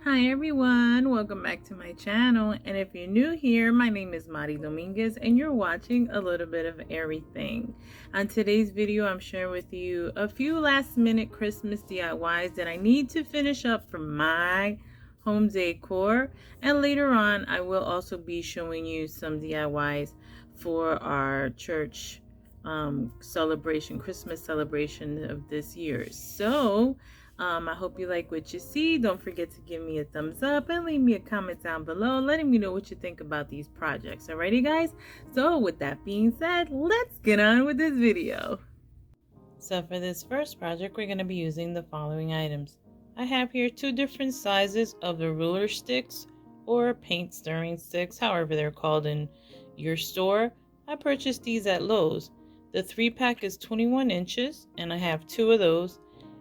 Hi everyone, welcome back to my channel, and if you're new here, my name is Mari Dominguez and you're watching a little bit of everything. On today's video, I'm sharing with you a few last minute Christmas DIYs that I need to finish up for my home decor, and later on I will also be showing you some DIYs for our church celebration, Christmas celebration of this year. So I hope you like what you see. Don't forget to give me a thumbs up and leave me a comment down below letting me know what you think about these projects. Alrighty guys, so with that being said, let's get on with this video. So for this first project, we're going to be using the following items. I have here two different sizes of the ruler sticks or paint stirring sticks, however they're called in your store. I purchased these at Lowe's. The 3-pack is 21 inches and I have two of those.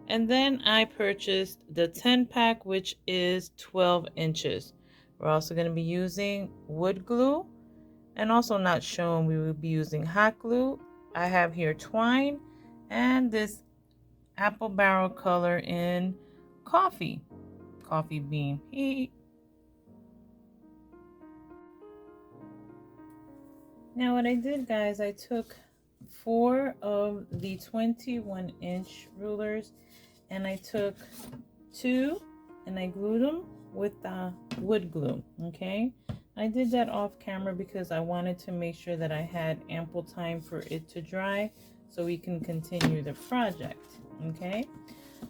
And then I purchased the 10-pack, which is 12 inches. We're also going to be using wood glue, and also not shown, we will be using hot glue. I have here twine and this apple barrel color in coffee bean. Now what I did, guys, I took 4 of the 21-inch rulers and I took 2 and I glued them with wood glue. Okay, I did that off camera because I wanted to make sure that I had ample time for it to dry so we can continue the project. Okay,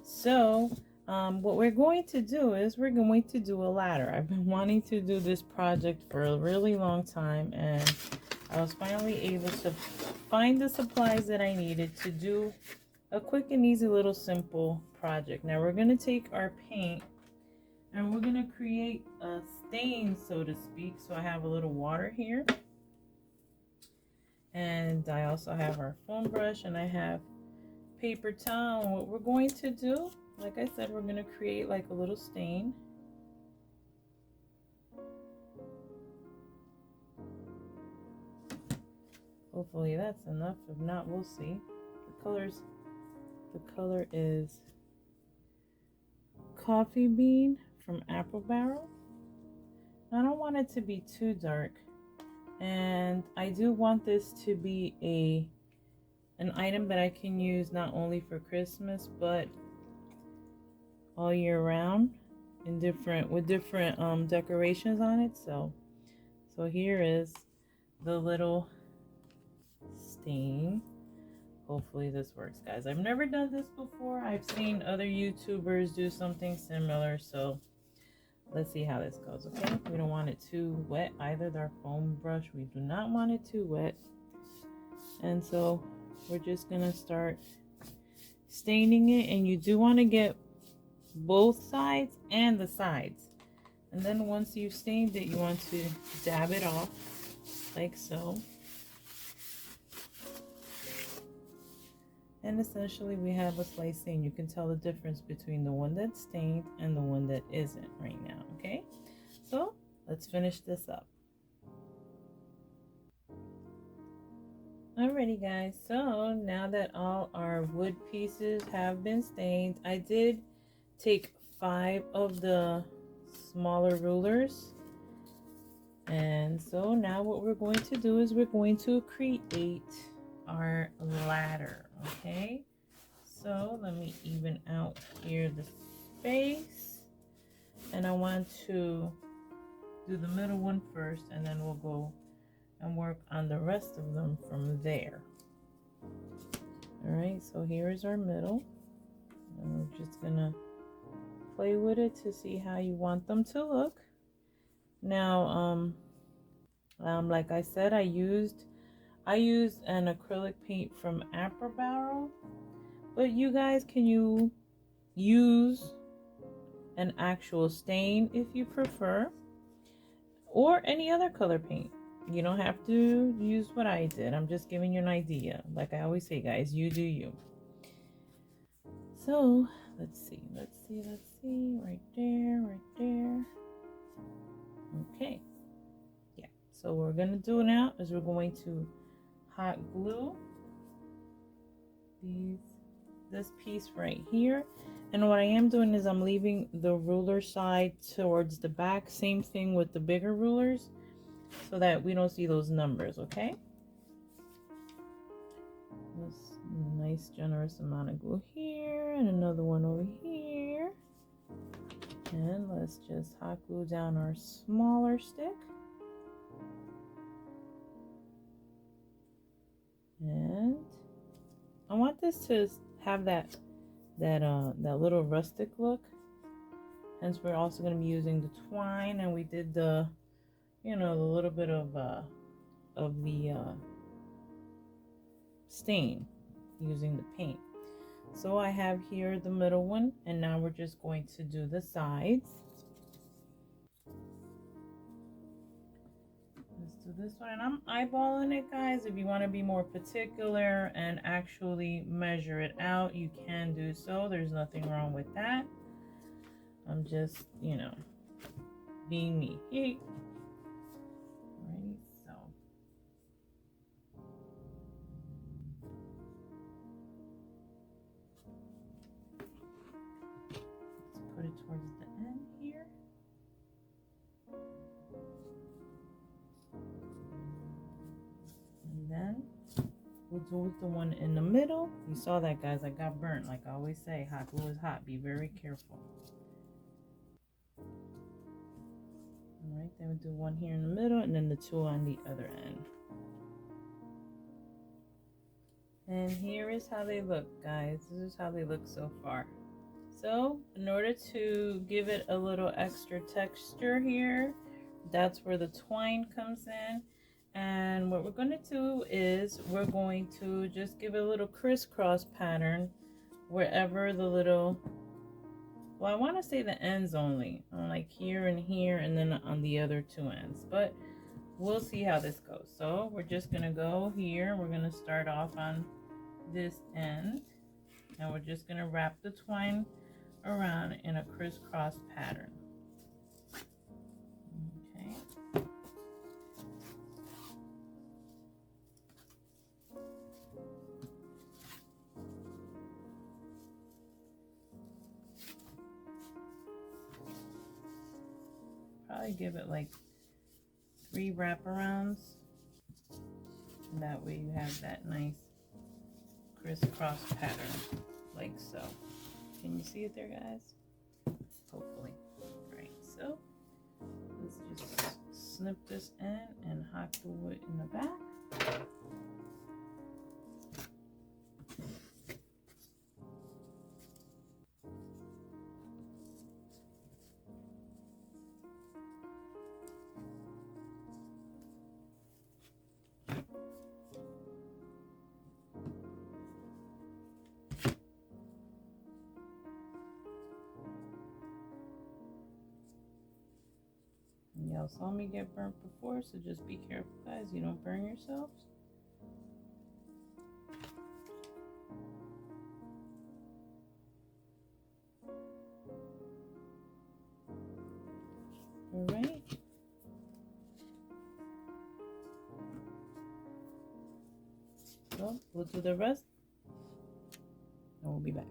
so what we're going to do is we're going to do a ladder. I've been wanting to do this project for a really long time, and I was finally able to find the supplies that I needed to do a quick and easy little simple project. Now we're going to take our paint and we're going to create a stain, so to speak. So I have a little water here, and I also have our foam brush, and I have paper towel. And what we're going to do, like I said, we're going to create like a little stain. Hopefully that's enough. If not, we'll see. The color is coffee bean from apple barrel. I don't want it to be too dark, and I do want this to be an item that I can use not only for Christmas but all year round with different decorations on it. So here is the little stain. Hopefully this works, guys. I've never done this before. I've seen other YouTubers do something similar, so let's see how this goes. Okay, we don't want it too wet either. Our foam brush, we do not want it too wet, and so we're just gonna start staining it. And you do want to get both sides and the sides, and then once you've stained it, you want to dab it off like so. And essentially we have a slice stain. You can tell the difference between the one that's stained and the one that isn't right now. Okay, so let's finish this up. Alrighty guys, so now that all our wood pieces have been stained, I did take 5 of the smaller rulers, and so now what we're going to do is we're going to create our ladder. Okay, so let me even out here the space, and I want to do the middle one first, and then we'll go and work on the rest of them from there. All right, so here is our middle, and we're just gonna play with it to see how you want them to look. Now like I said, I used an acrylic paint from apple barrel, but you guys can use an actual stain if you prefer, or any other color paint. You don't have to use what I did. I'm just giving you an idea. Like I always say, guys, you do you. So let's see, right there. Okay, yeah, so what we're gonna do now is we're going to hot glue these this piece right here. And what I am doing is I'm leaving the ruler side towards the back. Same thing with the bigger rulers, so that we don't see those numbers, okay? This nice generous amount of glue here, and another one over here. And let's just hot glue down our smaller stick. And I want this to have that little rustic look. Hence, we're also going to be using the twine, and we did the, you know, the little bit of the stain using the paint. So I have here the middle one, and now we're just going to do the sides. Let's do this one, and I'm eyeballing it, guys. If you want to be more particular and actually measure it out, you can do so. There's nothing wrong with that. I'm just, you know, being me. Alrighty, so let's put it towards the end here. And then we'll do the one in the middle. You saw that, guys. I got burnt. Like I always say, hot glue is hot. Be very careful. Alright, then we'll do one here in the middle, and then the two on the other end. And here is how they look, guys. This is how they look so far. So in order to give it a little extra texture here, that's where the twine comes in. And what we're going to do is we're going to just give it a little crisscross pattern wherever the little, well, I want to say the ends only, like here and here, and then on the other two ends, but we'll see how this goes. So we're just going to go here. We're going to start off on this end, and we're just going to wrap the twine around in a crisscross pattern. Okay. Probably give it like 3 wraparounds, and that way you have that nice crisscross pattern, like so. Can you see it there, guys? Hopefully. Alright, so let's just snip this in and hot glue it in the back. Y'all saw me get burnt before, so just be careful, guys. You don't burn yourselves. All right. So we'll do the rest, and we'll be back.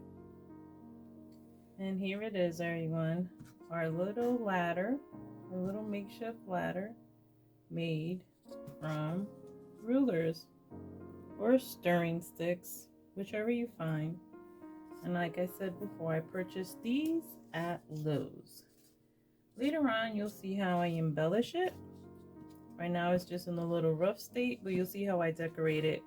And here it is, everyone. Our little ladder. A little makeshift ladder made from rulers or stirring sticks, whichever you find. And like I said before, I purchased these at Lowe's. Later on, you'll see how I embellish it. Right now, it's just in a little rough state, but you'll see how I decorate it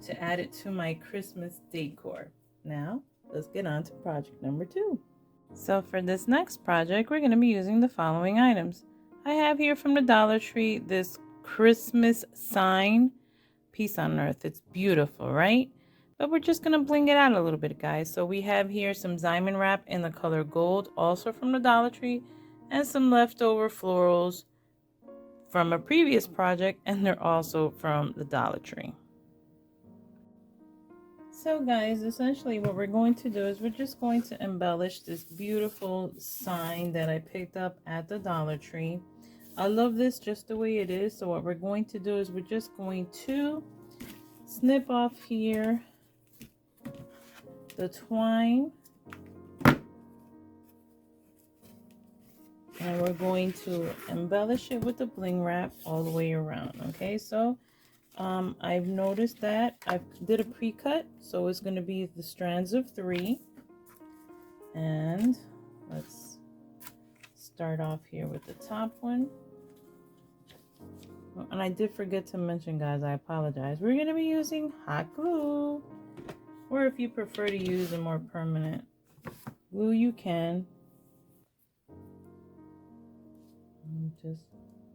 to add it to my Christmas decor. Now, let's get on to project number 2. So for this next project, we're going to be using the following items. I have here from the Dollar Tree this Christmas sign, Peace on Earth. It's beautiful, right? But we're just going to bling it out a little bit, guys. So we have here some diamond wrap in the color gold, also from the Dollar Tree, and some leftover florals from a previous project, and they're also from the Dollar Tree. So guys, essentially what we're going to do is we're just going to embellish this beautiful sign that I picked up at the Dollar Tree. I love this just the way it is. So what we're going to do is we're just going to snip off here the twine. And we're going to embellish it with the bling wrap all the way around. Okay, so I've noticed that I did a pre-cut, so it's going to be the strands of 3. And let's start off here with the top one. And I did forget to mention, guys, I apologize. We're going to be using hot glue, or if you prefer to use a more permanent glue, you can. And just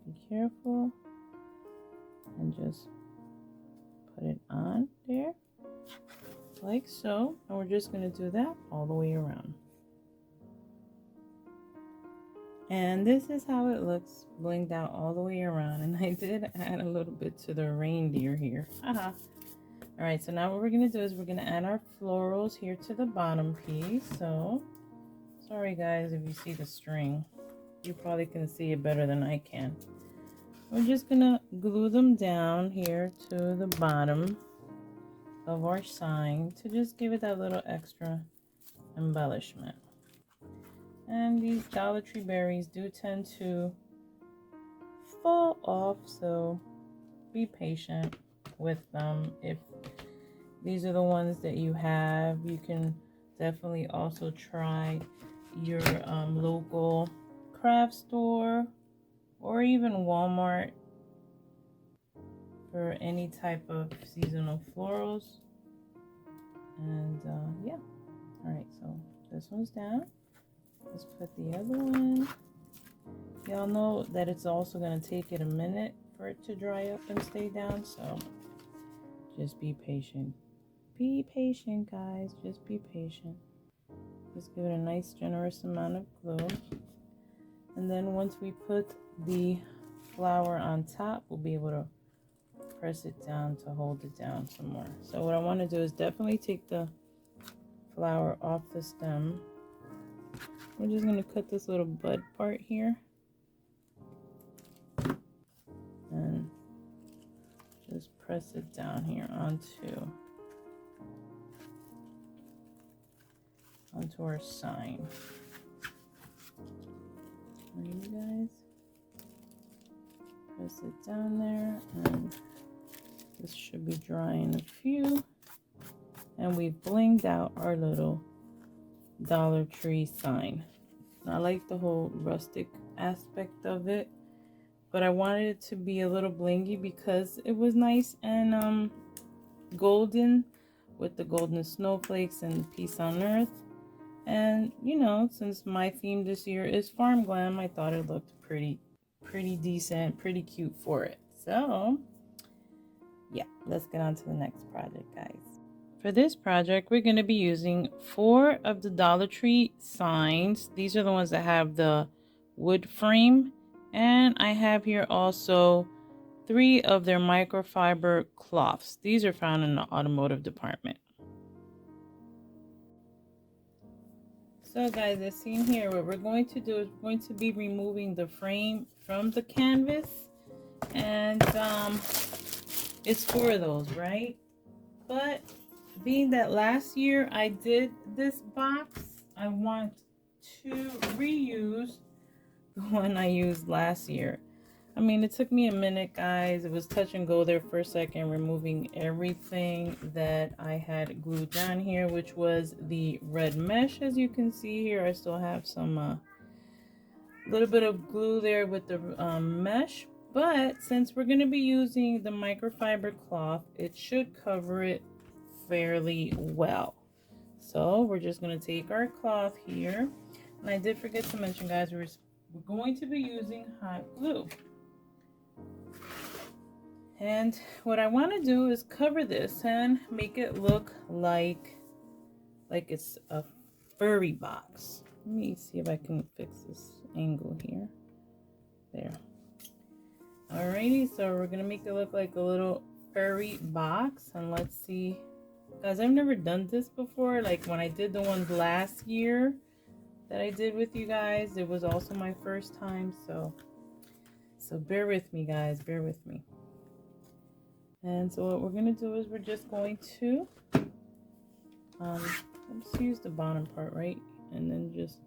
be careful and just put it on there like so. And we're just going to do that all the way around. And this is how it looks blinged out all the way around. And I did add a little bit to the reindeer here. All right, so now what we're going to do is we're going to add our florals here to the bottom piece. So sorry guys if you see the string. You probably can see it better than I can. We're just going to glue them down here to the bottom of our sign to just give it that little extra embellishment. And these Dollar Tree berries do tend to fall off, so be patient with them. If these are the ones that you have, you can definitely also try your local craft store or even Walmart for any type of seasonal florals. And yeah, all right, so this one's down. Let's put the other one. Y'all know that it's also going to take it a minute for it to dry up and stay down, so just be patient. Be patient, guys. Just be patient. Just give it a nice generous amount of glue. And then once we put the flower on top, we'll be able to press it down to hold it down some more. So what I want to do is definitely take the flower off the stem. We're just going to cut this little bud part here and just press it down here onto our sign. There you guys. Press it down there, and this should be dry in a few. And we've blinged out our little Dollar Tree sign. I like the whole rustic aspect of it, but I wanted it to be a little blingy because it was nice and golden with the golden snowflakes and peace on earth. And you know, since my theme this year is Farmglam, I thought it looked pretty decent, pretty cute for it. So yeah, let's get on to the next project, guys. For this project, we're going to be using 4 of the Dollar Tree signs. These are the ones that have the wood frame. And I have here also 3 of their microfiber cloths. These are found in the automotive department. So guys, as seen here, what we're going to do is we're going to be removing the frame from the canvas. And it's 4 of those, right? But being that last year I did this box, I want to reuse the one I used last year. I mean, it took me a minute, guys. It was touch and go there for a second, removing everything that I had glued down here, which was the red mesh. As you can see here, I still have some little bit of glue there with the mesh. But since we're going to be using the microfiber cloth, it should cover it fairly well. So we're just going to take our cloth here, and I did forget to mention, guys, we're going to be using hot glue. And what I want to do is cover this and make it look like it's a furry box. Let me see if I can fix this angle here. There. Alrighty, so we're gonna make it look like a little furry box, and let's see. Guys, I've never done this before. Like when I did the ones last year that I did with you guys, it was also my first time, so bear with me, guys, bear with me. And so what we're gonna do is we're just going to Let's use the bottom part, right? And then just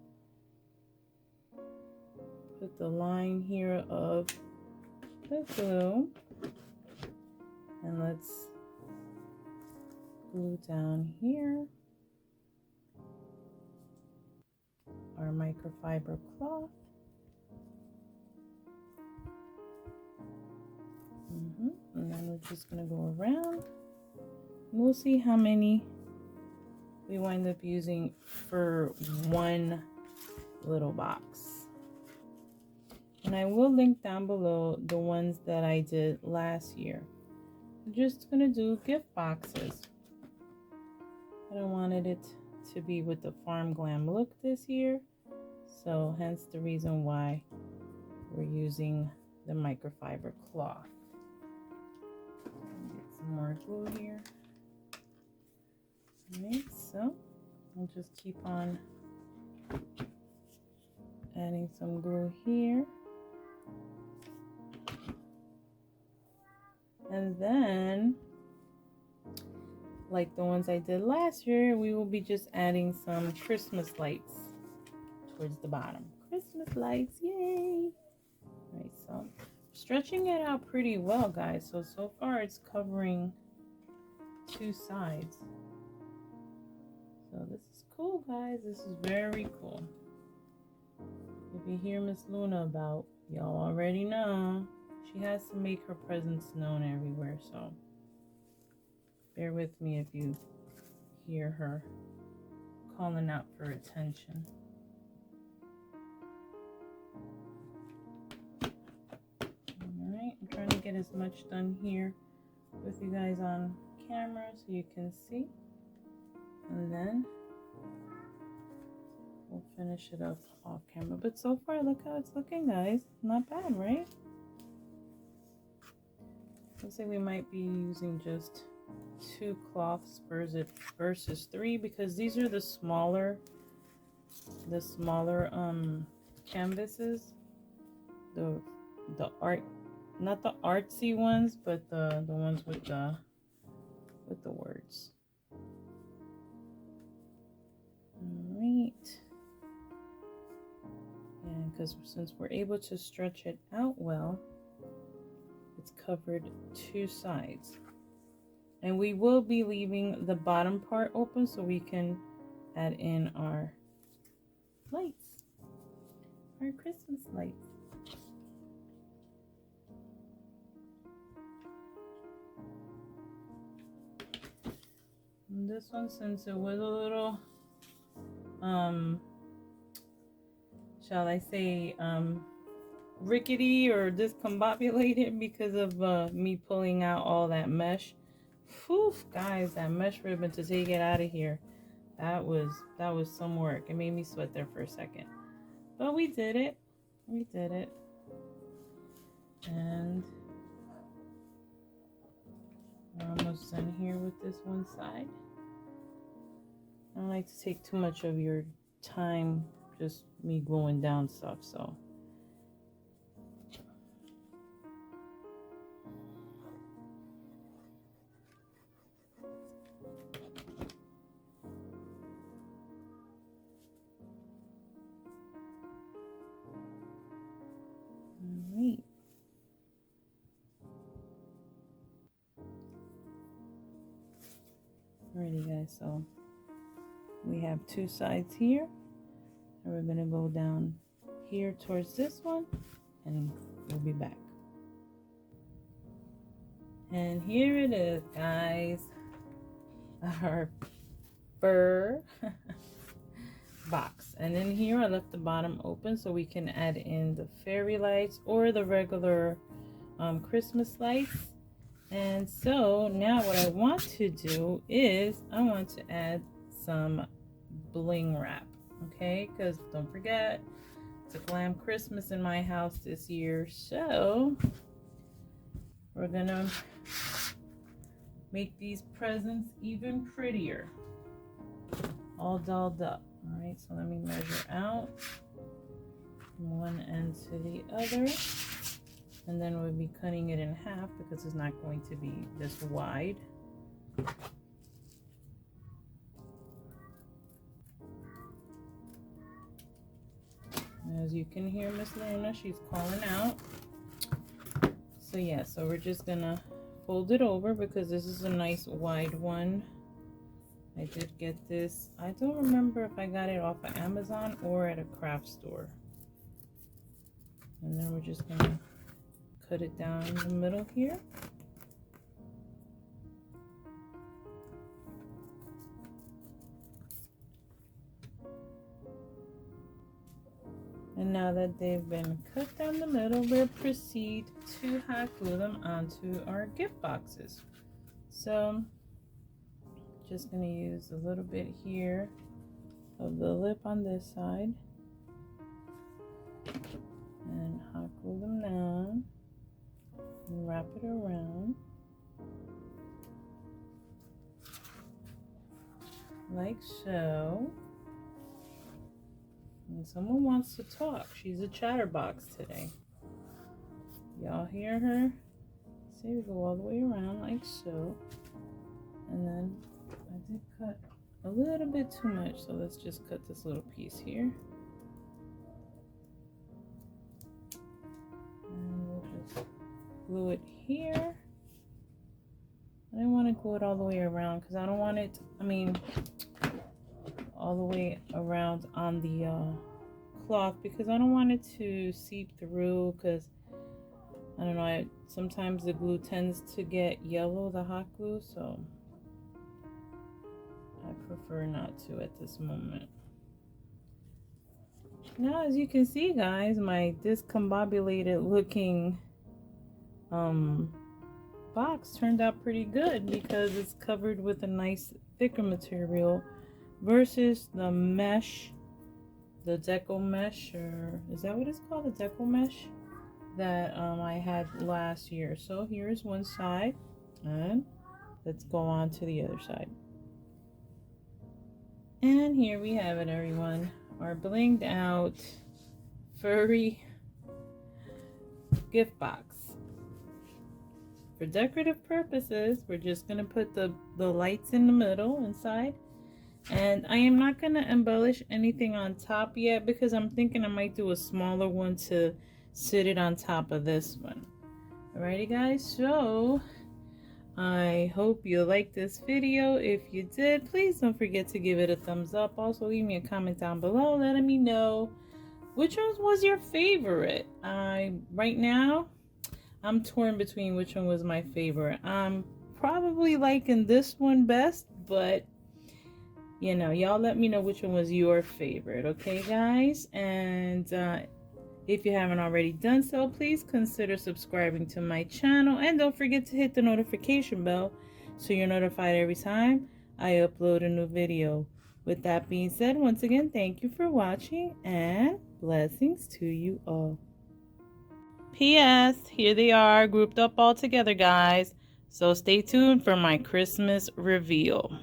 put the line here of the glue. And let's glue down here our microfiber cloth. And then we're just going to go around. And we'll see how many we wind up using for one little box. And I will link down below the ones that I did last year. I'm just going to do gift boxes. I wanted it to be with the Farmglam look this year. So hence the reason why we're using the microfiber cloth. Get some more glue here. Alright, so I'll just keep on adding some glue here. And then, like the ones I did last year, we will be just adding some Christmas lights towards the bottom. Christmas lights, yay! Alright, so stretching it out pretty well, guys. So far it's covering two sides. So this is cool, guys. This is very cool. If you hear Miss Luna about, y'all already know. She has to make her presence known everywhere, so bear with me if you hear her calling out for attention. Alright, I'm trying to get as much done here with you guys on camera so you can see. And then we'll finish it up off camera. But so far, look how it's looking, guys. Not bad, right? Looks like we might be using just 2 cloths versus 3 because these are the smaller canvases. The art, not the artsy ones, but the ones with the words. Alright. And because since we're able to stretch it out well, it's covered 2 sides. And we will be leaving the bottom part open so we can add in our lights, our Christmas lights. And this one, since it was a little shall I say rickety or discombobulated because of me pulling out all that mesh. Whew, guys, that mesh ribbon to take it out of here, that was some work. It made me sweat there for a second, but we did it. And we're almost done here with this one side. I don't like to take too much of your time, just me gluing down stuff, so. Alright. Alrighty, guys, so we have 2 sides here, and we're gonna go down here towards this one, and we'll be back. And here it is, guys, our fur box. And in here I left the bottom open so we can add in the fairy lights or the regular Christmas lights. And so now what I want to do is I want to add some bling wrap, okay? Because don't forget, it's a glam Christmas in my house this year, so we're gonna make these presents even prettier, all dolled up. All right, so let me measure out from one end to the other, and then we'll be cutting it in half because it's not going to be this wide. As you can hear Miss Luna, she's calling out. So yeah, so we're just gonna fold it over because this is a nice wide one. I did get this. I don't remember if I got it off of Amazon or at a craft store. And then we're just gonna cut it down in the middle here. And now that they've been cut down the middle, we'll proceed to hot glue them onto our gift boxes. So, just gonna use a little bit here of the lip on this side and hot glue them down and wrap it around like so. And someone wants to talk. She's a chatterbox today. Y'all hear her? See, we go all the way around like so. And then I did cut a little bit too much, so let's just cut this little piece here. And we'll just glue it here. I don't want to glue it all the way around because I don't want it, all the way around on the cloth because I don't want it to seep through, because I don't know, sometimes the glue tends to get yellow, the hot glue, so I prefer not to at this moment. Now, as you can see, guys, my discombobulated looking box turned out pretty good because it's covered with a nice thicker material versus the mesh, the deco mesh, or is that what it's called, the deco mesh that I had last year. So here's one side, and let's go on to the other side. And here we have it, everyone, our blinged out furry gift box. For decorative purposes, we're just gonna put the lights in the middle inside. And I am not going to embellish anything on top yet because I'm thinking I might do a smaller one to sit it on top of this one. Alrighty, guys, so I hope you liked this video. If you did, please don't forget to give it a thumbs up. Also, leave me a comment down below letting me know which one was your favorite. Right now, I'm torn between which one was my favorite. I'm probably liking this one best, but you know, y'all let me know which one was your favorite, okay, guys? And if you haven't already done so, please consider subscribing to my channel. And don't forget to hit the notification bell so you're notified every time I upload a new video. With that being said, once again, thank you for watching and blessings to you all. P.S. Here they are, grouped up all together, guys. So stay tuned for my Christmas reveal.